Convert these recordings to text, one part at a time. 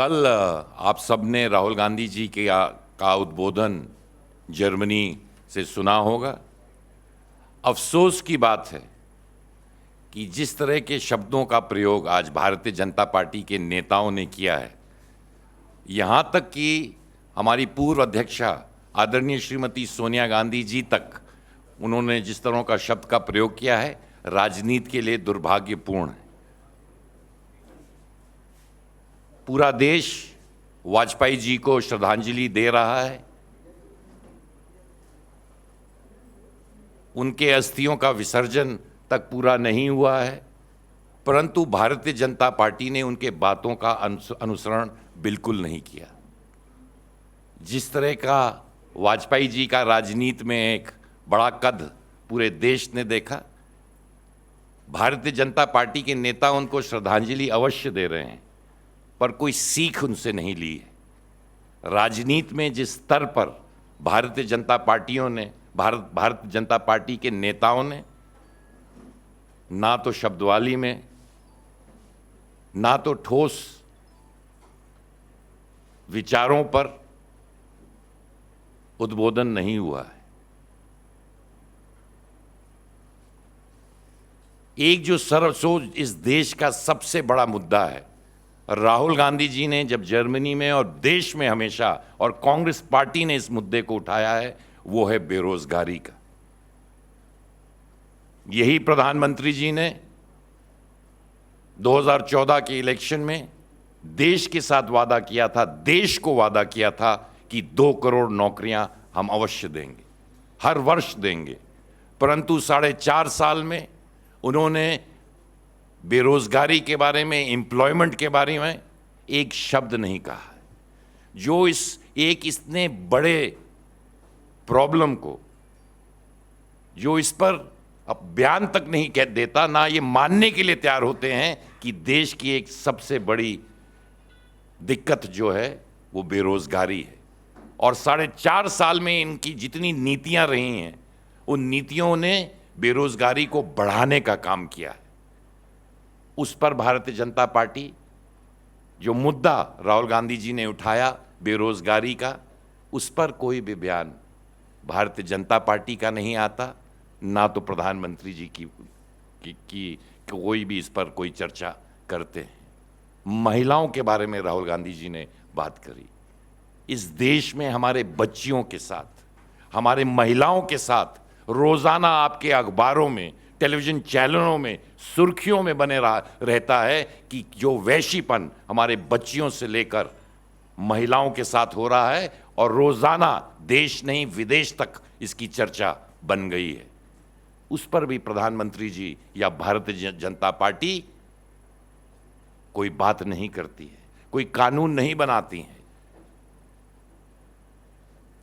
कल आप सबने राहुल गांधी जी का उद्बोधन जर्मनी से सुना होगा। अफसोस की बात है कि जिस तरह के शब्दों का प्रयोग आज भारतीय जनता पार्टी के नेताओं ने किया है, यहाँ तक कि हमारी पूर्व अध्यक्षा आदरणीय श्रीमती सोनिया गांधी जी तक उन्होंने जिस तरह का शब्द का प्रयोग किया है, राजनीति के लिए दुर्भाग्यपूर्ण है। पूरा देश वाजपेयी जी को श्रद्धांजलि दे रहा है। उनके अस्थियों का विसर्जन तक पूरा नहीं हुआ है, परंतु भारतीय जनता पार्टी ने उनके बातों का अनुसरण बिल्कुल नहीं किया। जिस तरह का वाजपेयी जी का राजनीति में एक बड़ा कद पूरे देश ने देखा, भारतीय जनता पार्टी के नेता उनको श्रद्धांजलि अवश्य दे रहे हैं, पर कोई सीख उनसे नहीं ली है। राजनीति में जिस स्तर पर भारतीय जनता पार्टी के नेताओं ने ना तो शब्दवाली में, ना तो ठोस विचारों पर उद्बोधन नहीं हुआ है। एक जो सर्वसोच इस देश का सबसे बड़ा मुद्दा है, राहुल गांधी जी ने जब जर्मनी में और देश में हमेशा, और कांग्रेस पार्टी ने इस मुद्दे को उठाया है, वो है बेरोजगारी का। यही प्रधानमंत्री जी ने 2014 के इलेक्शन में देश के साथ वादा किया था, देश को वादा किया था कि 2 करोड़ नौकरियां हम अवश्य देंगे, हर वर्ष देंगे। परंतु 4.5 साल में उन्होंने बेरोजगारी के बारे में, एम्प्लॉयमेंट के बारे में एक शब्द नहीं कहा है। जो इतने बड़े प्रॉब्लम को, जो इस पर अब बयान तक नहीं कह देता, ना ये मानने के लिए तैयार होते हैं कि देश की एक सबसे बड़ी दिक्कत जो है वो बेरोजगारी है। और 4.5 साल में इनकी जितनी नीतियां रही हैं, उन नीतियों ने बेरोजगारी को बढ़ाने का काम किया है। उस पर भारतीय जनता पार्टी, जो मुद्दा राहुल गांधी जी ने उठाया बेरोजगारी का, उस पर कोई भी बयान भारतीय जनता पार्टी का नहीं आता, ना तो प्रधानमंत्री जी की कोई भी इस पर कोई चर्चा करते हैं। महिलाओं के बारे में राहुल गांधी जी ने बात करी। इस देश में हमारे बच्चियों के साथ, हमारे महिलाओं के साथ रोजाना आपके अखबारों में, टेलीविजन चैनलों में सुर्खियों में बने रहता है कि जो वैशीपन हमारे बच्चियों से लेकर महिलाओं के साथ हो रहा है, और रोजाना देश नहीं विदेश तक इसकी चर्चा बन गई है। उस पर भी प्रधानमंत्री जी या भारतीय जनता पार्टी कोई बात नहीं करती है, कोई कानून नहीं बनाती है।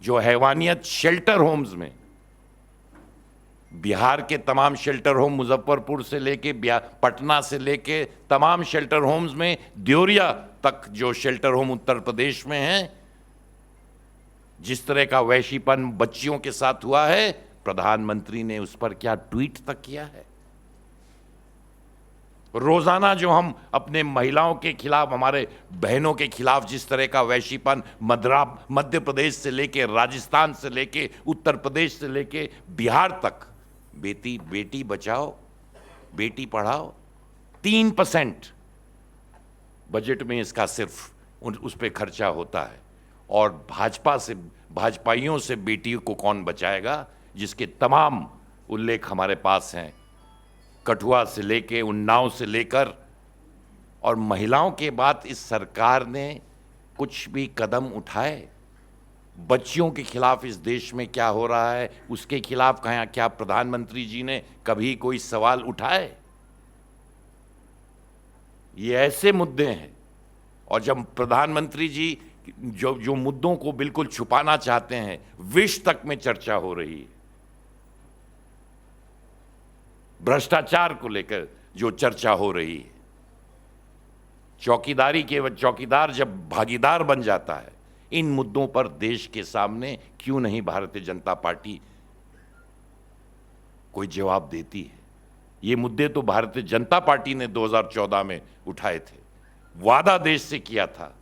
जो हैवानियत शेल्टर होम्स में, बिहार के तमाम शेल्टर होम, मुजफ्फरपुर से लेके पटना से लेके तमाम शेल्टर होम्स में, देवरिया तक जो शेल्टर होम उत्तर प्रदेश में हैं, जिस तरह का वैशीपन बच्चियों के साथ हुआ है, प्रधानमंत्री ने उस पर क्या ट्वीट तक किया है? रोजाना जो हम अपने महिलाओं के खिलाफ, हमारे बहनों के खिलाफ जिस तरह का वैशीपन मध्य प्रदेश से लेके, राजस्थान से लेके, उत्तर प्रदेश से लेके बिहार तक, बेटी बचाओ बेटी पढ़ाओ, 3% बजट में इसका सिर्फ उस पर खर्चा होता है। और भाजपाइयों से बेटी को कौन बचाएगा, जिसके तमाम उल्लेख हमारे पास हैं, कठुआ से लेके, उन्नाव से लेकर। और महिलाओं के बाद इस सरकार ने कुछ भी कदम उठाए? बच्चियों के खिलाफ इस देश में क्या हो रहा है, उसके खिलाफ क्या प्रधानमंत्री जी ने कभी कोई सवाल उठाए? ये ऐसे मुद्दे हैं। और जब प्रधानमंत्री जी जो मुद्दों को बिल्कुल छुपाना चाहते हैं, विश्व तक में चर्चा हो रही है। भ्रष्टाचार को लेकर जो चर्चा हो रही है, चौकीदार जब भागीदार बन जाता है, इन मुद्दों पर देश के सामने क्यों नहीं भारतीय जनता पार्टी कोई जवाब देती है? ये मुद्दे तो भारतीय जनता पार्टी ने 2014 में उठाए थे, वादा देश से किया था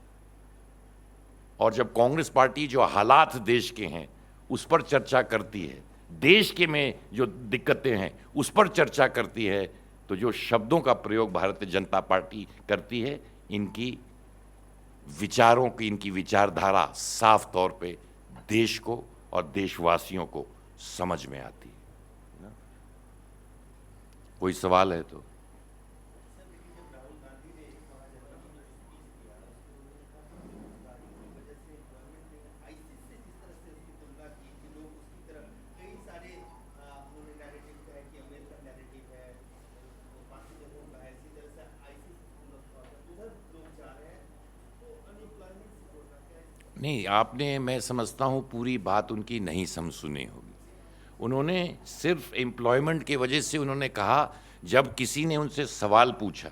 और जब कांग्रेस पार्टी जो हालात देश के हैं उस पर चर्चा करती है, देश के में जो दिक्कतें हैं उस पर चर्चा करती है, तो जो शब्दों का प्रयोग भारतीय जनता पार्टी करती है, इनकी विचारों की, इनकी विचारधारा साफ तौर पे देश को और देशवासियों को समझ में आती है ना? कोई सवाल है तो? नहीं, आपने, मैं समझता हूँ पूरी बात उनकी नहीं सुनी होगी। उन्होंने सिर्फ एम्प्लॉयमेंट की वजह से उन्होंने कहा, जब किसी ने उनसे सवाल पूछा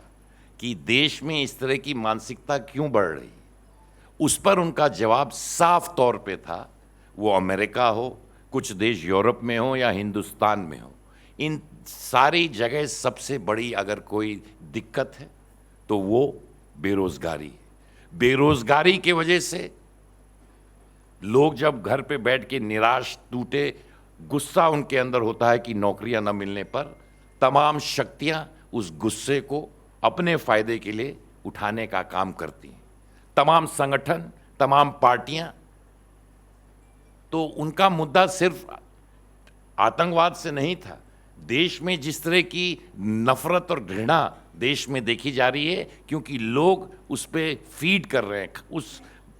कि देश में इस तरह की मानसिकता क्यों बढ़ रही, उस पर उनका जवाब साफ तौर पे था, वो अमेरिका हो, कुछ देश यूरोप में हो या हिंदुस्तान में हो, इन सारी जगह सबसे बड़ी अगर कोई दिक्कत है तो वो बेरोजगारी है। बेरोजगारी की वजह से लोग जब घर पे बैठ के निराश, टूटे, गुस्सा उनके अंदर होता है कि नौकरियां न मिलने पर, तमाम शक्तियां उस गुस्से को अपने फायदे के लिए उठाने का काम करती हैं। तमाम संगठन, तमाम पार्टियां, तो उनका मुद्दा सिर्फ आतंकवाद से नहीं था। देश में जिस तरह की नफरत और घृणा देश में देखी जा रही है, क्योंकि लोग उस पे फीड कर रहे हैं,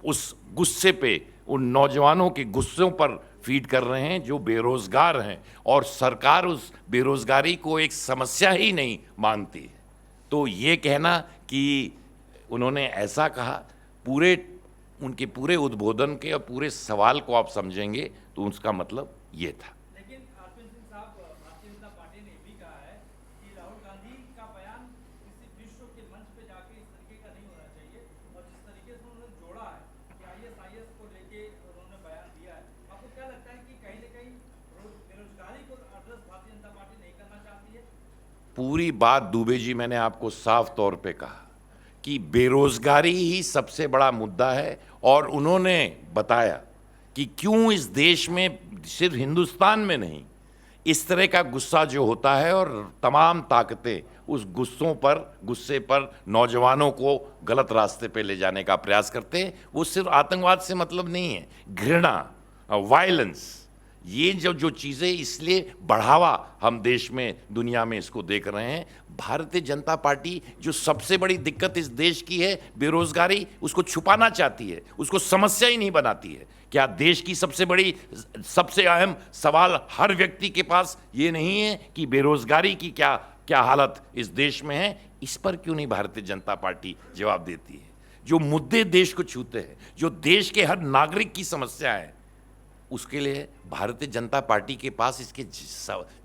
उस गुस्से पे, उन नौजवानों के गुस्सों पर फीड कर रहे हैं जो बेरोजगार हैं, और सरकार उस बेरोजगारी को एक समस्या ही नहीं मानती है। तो ये कहना कि उन्होंने ऐसा कहा, उनके पूरे उद्बोधन के और पूरे सवाल को आप समझेंगे तो उसका मतलब ये था। लेकिन आरपीएन सिंह साहब, भारतीय जनता पार्टी ने भी कहा है कि राहुल गांधी का बयान किसी विश्व के मंच पे जाके इस तरीके का नहीं होना चाहिए, और जिस तरीके से उन्होंने जोड़ा है कि आईएसआईएस को लेके उन्होंने बयान दिया है, आपको क्या लगता है कि कहीं ना कहीं बेरोजगारी को एड्रेस भारतीय जनता पार्टी नहीं करना चाहती है? पूरी बात दुबे जी, मैंने आपको साफ तौर पे कहा कि बेरोजगारी ही सबसे बड़ा मुद्दा है, और उन्होंने बताया कि क्यों इस देश में, सिर्फ हिंदुस्तान में नहीं, इस तरह का गुस्सा जो होता है और तमाम ताकतें उस गुस्से पर नौजवानों को गलत रास्ते पे ले जाने का प्रयास करते हैं। वो सिर्फ आतंकवाद से मतलब नहीं है, घृणा, वायलेंस, ये जो चीज़ें, इसलिए बढ़ावा हम देश में, दुनिया में इसको देख रहे हैं। भारतीय जनता पार्टी जो सबसे बड़ी दिक्कत इस देश की है, बेरोजगारी, उसको छुपाना चाहती है, उसको समस्या ही नहीं बनाती है। क्या देश की सबसे अहम सवाल हर व्यक्ति के पास ये नहीं है कि बेरोजगारी की क्या हालत इस देश में है? इस पर क्यों नहीं भारतीय जनता पार्टी जवाब देती है? जो मुद्दे देश को छूते हैं, जो देश के हर नागरिक की समस्या है, उसके लिए भारतीय जनता पार्टी के पास इसके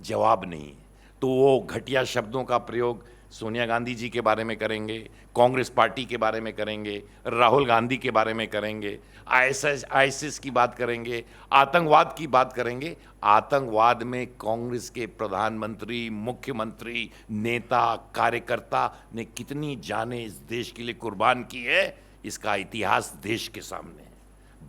जवाब नहीं है। तो वो घटिया शब्दों का प्रयोग सोनिया गांधी जी के बारे में करेंगे, कांग्रेस पार्टी के बारे में करेंगे, राहुल गांधी के बारे में करेंगे, आईएसआईएस की बात करेंगे, आतंकवाद की बात करेंगे। आतंकवाद में कांग्रेस के प्रधानमंत्री, मुख्यमंत्री, नेता, कार्यकर्ता ने कितनी जानें इस देश के लिए कुर्बान की है, इसका इतिहास देश के सामने है।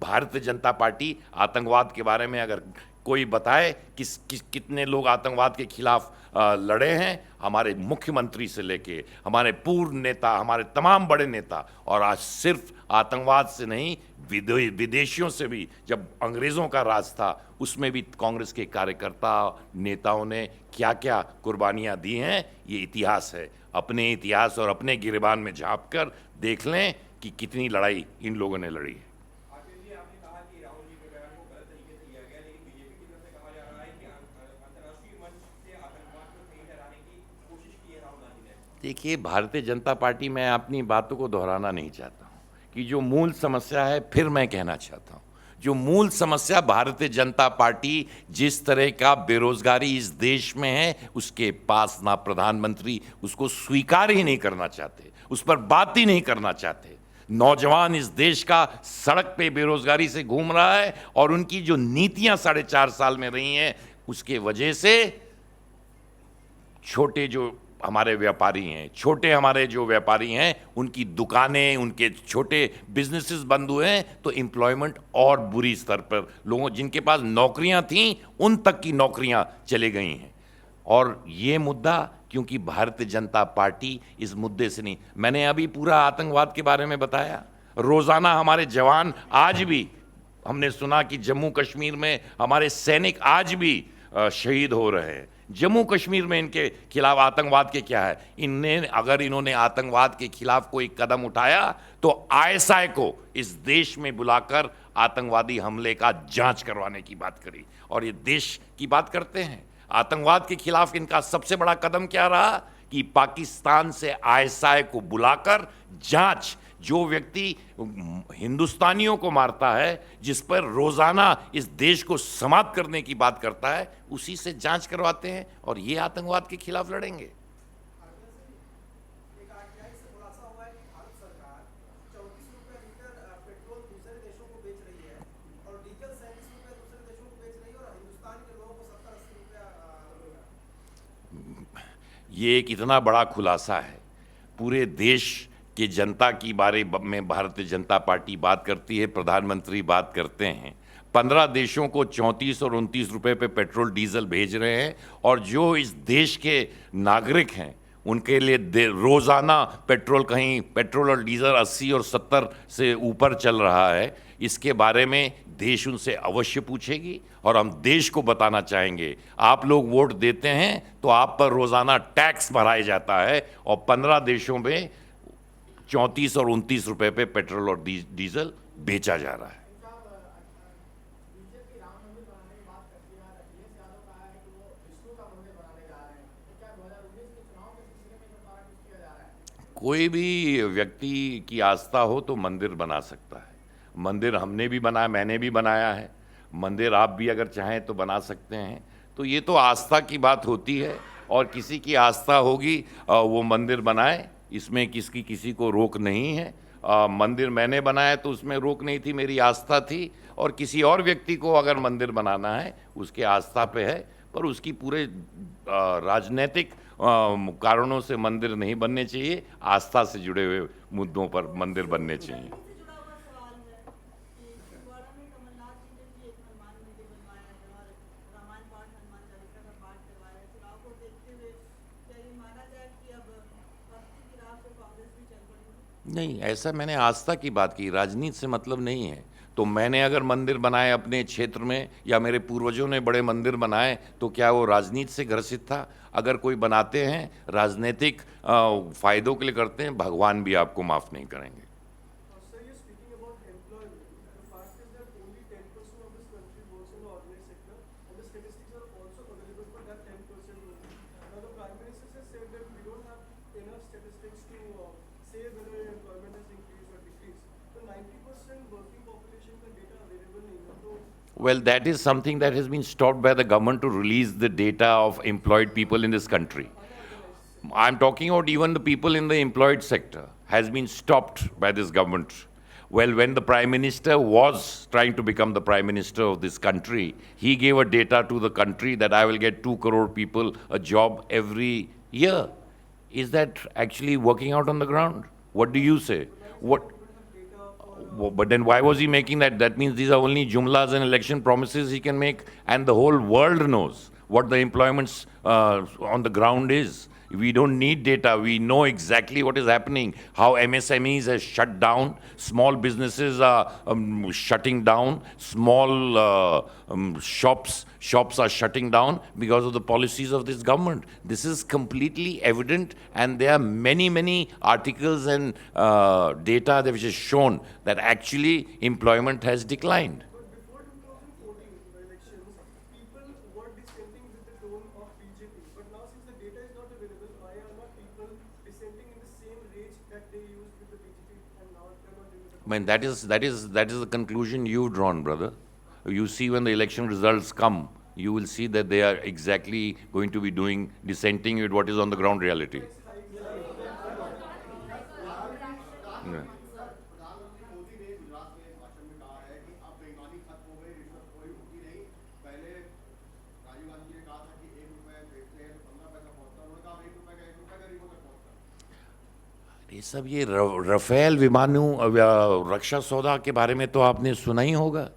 भारतीय जनता पार्टी आतंकवाद के बारे में अगर कोई बताए कितने लोग आतंकवाद के खिलाफ लड़े हैं, हमारे मुख्यमंत्री से लेके हमारे पूर्व नेता, हमारे तमाम बड़े नेता, और आज सिर्फ आतंकवाद से नहीं, विदेशियों से भी, जब अंग्रेज़ों का राज था उसमें भी कांग्रेस के कार्यकर्ता, नेताओं ने क्या क्या कुर्बानियां दी हैं, ये इतिहास है। अपने इतिहास और अपने गिरेबान में झाँक कर देख लें कि कितनी लड़ाई इन लोगों ने लड़ी है। देखिए, भारतीय जनता पार्टी, मैं अपनी बातों को दोहराना नहीं चाहता हूँ कि जो मूल समस्या है, फिर मैं कहना चाहता हूँ, जो मूल समस्या भारतीय जनता पार्टी जिस तरह का बेरोजगारी इस देश में है, उसके पास ना प्रधानमंत्री उसको स्वीकार ही नहीं करना चाहते, उस पर बात ही नहीं करना चाहते। नौजवान इस देश का सड़क पे बेरोजगारी से घूम रहा है, और उनकी जो नीतियां 4.5 साल में रही हैं, उसके वजह से छोटे जो हमारे व्यापारी हैं, छोटे हमारे जो व्यापारी हैं, उनकी दुकानें, उनके छोटे बिजनेसेस बंद हुए हैं, तो एम्प्लॉयमेंट और बुरी स्तर पर, लोगों जिनके पास नौकरियां थीं उन तक की नौकरियां चली गई हैं। और ये मुद्दा, क्योंकि भारतीय जनता पार्टी इस मुद्दे से नहीं, मैंने अभी पूरा आतंकवाद के बारे में बताया। रोजाना हमारे जवान, आज भी हमने सुना कि जम्मू कश्मीर में हमारे सैनिक आज भी शहीद हो रहे हैं। जम्मू कश्मीर में इनके खिलाफ आतंकवाद के क्या है, अगर इन्होंने आतंकवाद के खिलाफ कोई कदम उठाया तो आईएसआई को इस देश में बुलाकर आतंकवादी हमले का जांच करवाने की बात करी। और ये देश की बात करते हैं, आतंकवाद के खिलाफ इनका सबसे बड़ा कदम क्या रहा कि पाकिस्तान से आईएसआई को बुलाकर जांच, जो व्यक्ति हिंदुस्तानियों को मारता है, जिस पर रोजाना इस देश को समाप्त करने की बात करता है, उसी से जांच करवाते हैं और ये आतंकवाद के खिलाफ लड़ेंगे। एक आरटीआई से खुलासा हुआ है कि भारत सरकार 34 रुपए लीटर पेट्रोल दूसरे देशों को बेच रही है और डीजल 37 रुपए दूसरे देशों को बेच रही है और हिंदुस्तान के लोगों को 70-80 रुपया मिलेगा। ये एक इतना बड़ा खुलासा है। पूरे देश के जनता की बारे में भारतीय जनता पार्टी बात करती है, प्रधानमंत्री बात करते हैं। 15 देशों को 34 और 29 रुपए पे पेट्रोल डीजल भेज रहे हैं, और जो इस देश के नागरिक हैं उनके लिए रोजाना पेट्रोल और डीजल 80 और 70 से ऊपर चल रहा है। इसके बारे में देश उनसे अवश्य पूछेगी और हम देश को बताना चाहेंगे, आप लोग वोट देते हैं तो आप पर रोजाना टैक्स भराया जाता है, और 15 देशों में 34 और 29 रुपए पे पेट्रोल और डीजल बेचा जा रहा है। बीजेपी राम मंदिर बनाने की बात करती है, अखिलेश यादव कहा है कि वो विष्णु का मंदिर बनाने जा रहे हैं, तो क्या 2019 के चुनाव के सिलसिले में ये सारा कुछ किया जा रहा है? कोई भी व्यक्ति की आस्था हो तो मंदिर बना सकता है। मंदिर हमने भी बनाया, मैंने भी बनाया है। मंदिर आप भी अगर चाहें तो बना सकते हैं। तो ये तो आस्था की बात होती है, और किसी की आस्था होगी वो मंदिर बनाए, इसमें किसी को रोक नहीं है। मंदिर मैंने बनाया तो उसमें रोक नहीं थी, मेरी आस्था थी। और किसी और व्यक्ति को अगर मंदिर बनाना है, उसके आस्था पे है, पर उसकी पूरे राजनीतिक कारणों से मंदिर नहीं बनने चाहिए, आस्था से जुड़े हुए मुद्दों पर मंदिर बनने चाहिए। से जुड़ा हुआ सवाल है कि छिंदवाड़ा में कमलनाथ जी ने भी एक हनुमान मंदिर बनवाया है और रामायण पाठ, हनुमान चालीसा का पाठ करवाया है। चुनाव को देखते हुए क्या ये माना जाए कि अब भक्ति की राह पे कांग्रेस भी चल पड़ी है? नहीं, ऐसा मैंने आस्था की बात की, राजनीति से मतलब नहीं है। तो मैंने अगर मंदिर बनाए अपने क्षेत्र में, या मेरे पूर्वजों ने बड़े मंदिर बनाए, तो क्या वो राजनीति से ग्रसित था? अगर कोई बनाते हैं राजनीतिक फायदों के लिए करते हैं, भगवान भी आपको माफ नहीं करेंगे। Sir, you're speaking about employment. The fact is that only 10% of this country works in the organized sector, and the statistics are also available for that 10% only. Now, the Prime Minister has said that we don't have enough statistics to say whether employment has increased or decreased. So, 90% working population का data available नहीं है, तो Well, that is something that has been stopped by the government to release the data of employed people in this country. I'm talking about even the people in the employed sector has been stopped by this government. Well, when the Prime Minister was trying to become the Prime Minister of this country, he gave a data to the country that I will get 2 crore people a job every year. Is that actually working out on the ground? What do you say? But then why was he making that? That means these are only jumlas and election promises he can make, and the whole world knows what the employments on the ground is. We don't need data. We know exactly what is happening, how MSMEs are shut down, small businesses are shutting down, small shops are shutting down because of the policies of this government. This is completely evident, and there are many articles and data that which has shown that actually employment has declined. But before 2014, the elections, people were dissenting with the tone of BJP. But now, since the data is not available, why are not people dissenting in the same rage that they used with the BJP and now they're not doing it? I mean, that is the conclusion you've drawn, brother. You see, when the election results come, you will see that they are exactly going to be dissenting with what is on the ground reality. Yeah. प्रधानमंत्री मोदी ने गुजरात में भाषण में कहा है कि अब बेईमानी खत्म हो गई, रिश्वतखोरी होती नहीं। पहले राजीव गांधी ने कहा था कि 1 रुपए देते हैं तो 15 पैसा पहुंचता है, उन्होंने कहा 1 रुपए का 1 रुपए ये सब ये रफेल विमानों रक्षा सौदा के बारे में तो आपने सुना ही होगा।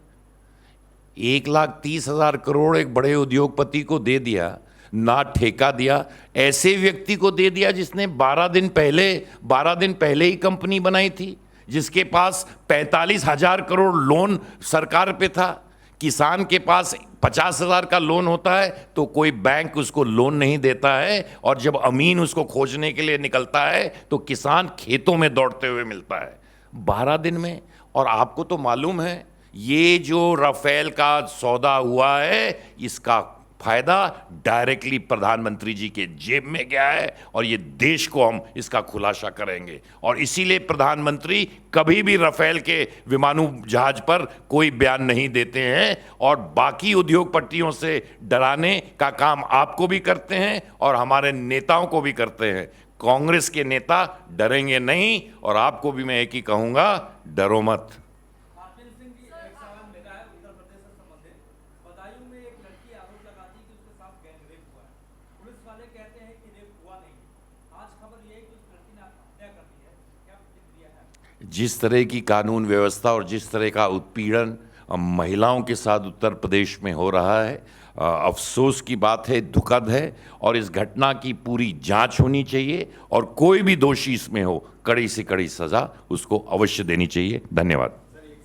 1,30,000 करोड़ एक बड़े उद्योगपति को दे दिया, ना ठेका दिया, ऐसे व्यक्ति को दे दिया जिसने 12 दिन पहले ही कंपनी बनाई थी, जिसके पास 45,000 करोड़ लोन सरकार पे था। किसान के पास 50,000 का लोन होता है तो कोई बैंक उसको लोन नहीं देता है, और जब अमीन उसको खोजने के लिए निकलता है तो किसान खेतों में दौड़ते हुए मिलता है 12 दिन में। और आपको तो मालूम है ये जो राफेल का सौदा हुआ है, इसका फायदा डायरेक्टली प्रधानमंत्री जी के जेब में गया है, और ये देश को हम इसका खुलासा करेंगे। और इसीलिए प्रधानमंत्री कभी भी राफेल के विमानों जहाज पर कोई बयान नहीं देते हैं, और बाकी उद्योगपतियों से डराने का काम आपको भी करते हैं और हमारे नेताओं को भी करते हैं। कांग्रेस के नेता डरेंगे नहीं, और आपको भी मैं एक ही कहूंगा, डरो मत। आरपीएन सिंह जी, एक सवाल मेरा है उत्तर प्रदेश से संबंधित। बदायूं में एक लड़की आरोप लगाती है कि उसके साथ गैंग रेप हुआ है। पुलिस वाले कहते हैं कि रेप हुआ नहीं। आज खबर यह है कि उस लड़की ने आत्महत्या कर ली है। क्या प्रतिक्रिया है? जिस तरह की कानून व्यवस्था और जिस तरह का उत्पीड़न महिलाओं के साथ उत्तर प्रदेश में हो रहा है, अफसोस की बात है, दुखद है, और इस घटना की पूरी जांच होनी चाहिए, और कोई भी दोषी इसमें हो कड़ी से कड़ी सजा उसको अवश्य देनी चाहिए। धन्यवाद।